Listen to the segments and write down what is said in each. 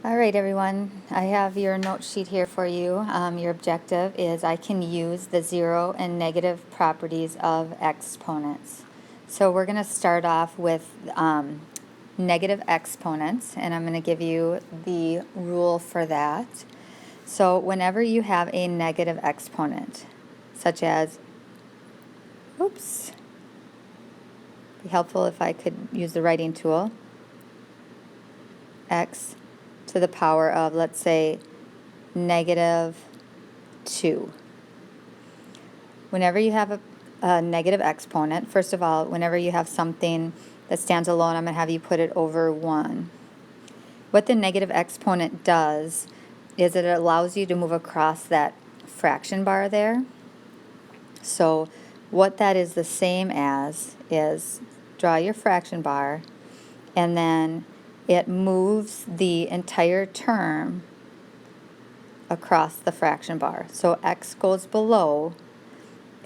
All right, everyone, I have your note sheet here for you. Your objective is I can use the zero and negative properties of exponents. So we're going to start off with negative exponents, and I'm going to give you the rule for that. So whenever you have a negative exponent, such as, oops, be helpful if I could use the writing tool, x to the power of, let's say, negative 2. Whenever you have a negative exponent, first of all, whenever you have something that stands alone, I'm going to have you put it over 1. What the negative exponent does is it allows you to move across that fraction bar there. So what that is the same as is draw your fraction bar, and then it moves the entire term across the fraction bar. So x goes below,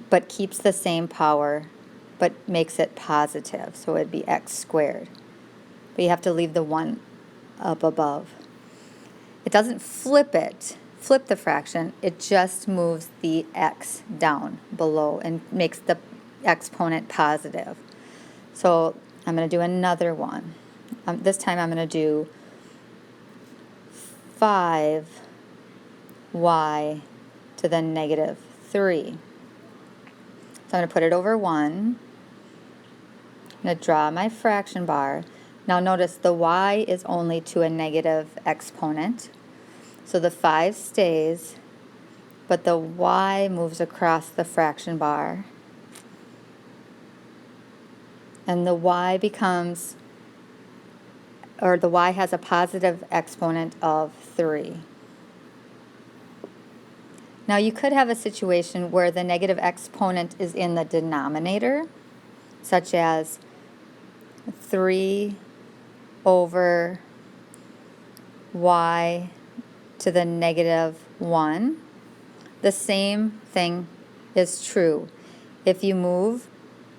but keeps the same power, but makes it positive. So it'd be x squared. But you have to leave the 1 up above. It doesn't flip the fraction. It just moves the x down below and makes the exponent positive. So I'm going to do another one. This time I'm going to do 5y to the negative 3. So I'm going to put it over 1. I'm going to draw my fraction bar. Now notice the y is only to a negative exponent. So the 5 stays, but the y moves across the fraction bar. And the y becomes, or the y has a positive exponent of 3. Now you could have a situation where the negative exponent is in the denominator, such as 3 over y to the negative 1. The same thing is true. If you move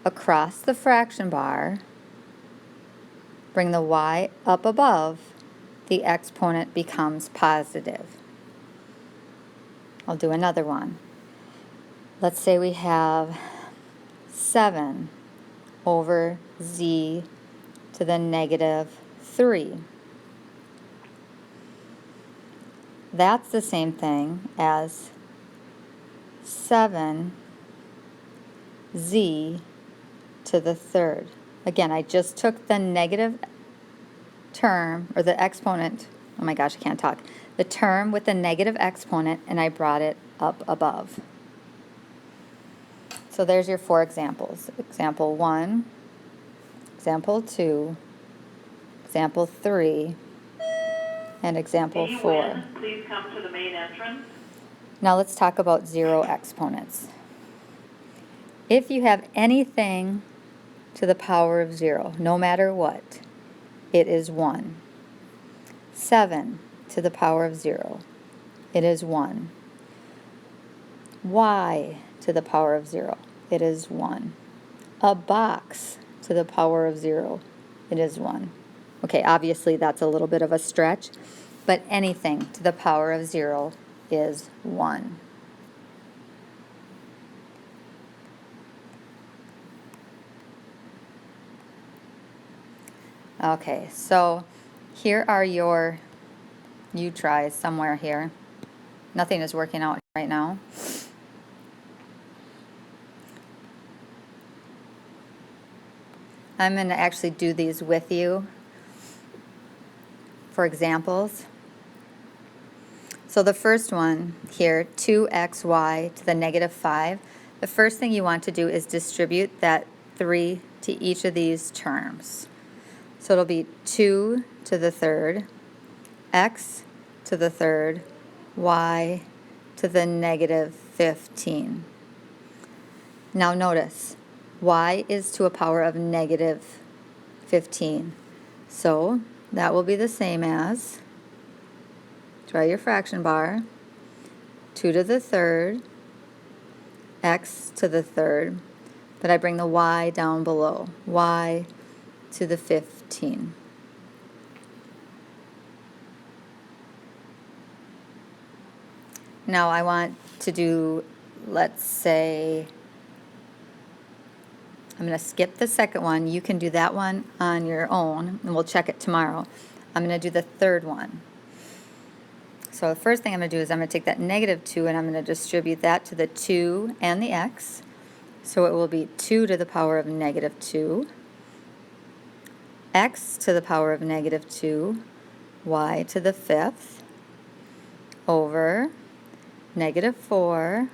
across the fraction bar, bring the y up above, the exponent becomes positive. I'll do another one. Let's say we have 7 over z to the negative 3. That's the same thing as 7z to the third. Again, I just took the negative term, or the exponent, oh my gosh, I can't talk, the term with the negative exponent, and I brought it up above. So there's your 4 examples. Example 1, example 2, example 3, and example 4. Please come to the main entrance. Now let's talk about zero exponents. If you have anything to the power of 0, no matter what, it is 1. 7 to the power of 0, it is 1. Y to the power of 0, it is 1. A box to the power of 0, it is 1. Okay, obviously that's a little bit of a stretch, but anything to the power of 0 is 1. Okay, so here are your tries somewhere here. Nothing is working out right now. I'm going to actually do these with you for examples. So the first one here, 2xy to the negative 5. The first thing you want to do is distribute that 3 to each of these terms. So it'll be 2 to the third, x to the third, y to the negative 15. Now notice, y is to a power of negative 15. So that will be the same as, draw your fraction bar, 2 to the third, x to the third, but I bring the y down below, y to the 15. now I want to do, let's say, I'm going to skip the second one. You can do that one on your own, and we'll check it tomorrow. I'm going to do the third one. So the first thing I'm going to do is I'm going to take that negative 2 and I'm going to distribute that to the 2 and the x. So it will be 2 to the power of negative 2, x to the power of negative 2, y to the 5th, over negative 4,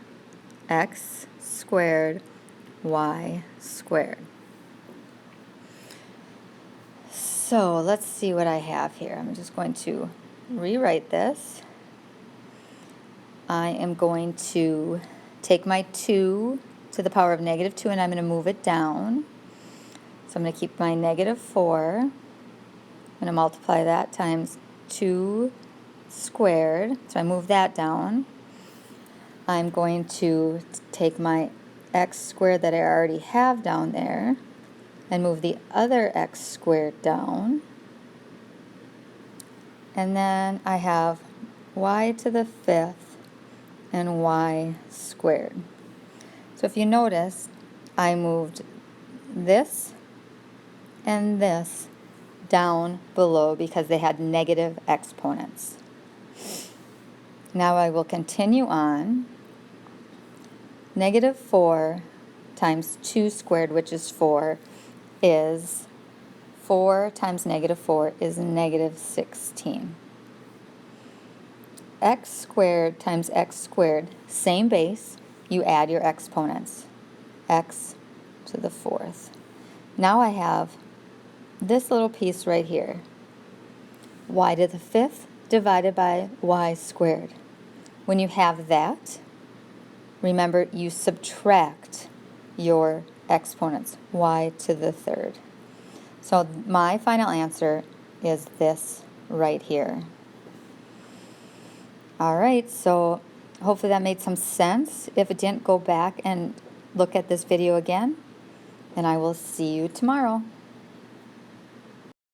x squared, y squared. So let's see what I have here. I'm just going to rewrite this. I am going to take my 2 to the power of negative 2 and I'm going to move it down. So I'm going to keep my negative 4. I'm going to multiply that times 2 squared. So I move that down. I'm going to take my x squared that I already have down there and move the other x squared down. And then I have y to the 5th and y squared. So if you notice, I moved this and this down below because they had negative exponents. Now I will continue on. Negative 4 times 2 squared, which is 4, is 4 times negative 4 is negative 16. X squared times x squared, same base, you add your exponents. X to the 4th. Now I have this little piece right here. Y to the 5th divided by y squared. When you have that, remember you subtract your exponents, y to the 3rd. So my final answer is this right here. All right, so hopefully that made some sense. If it didn't, go back and look at this video again, and I will see you tomorrow.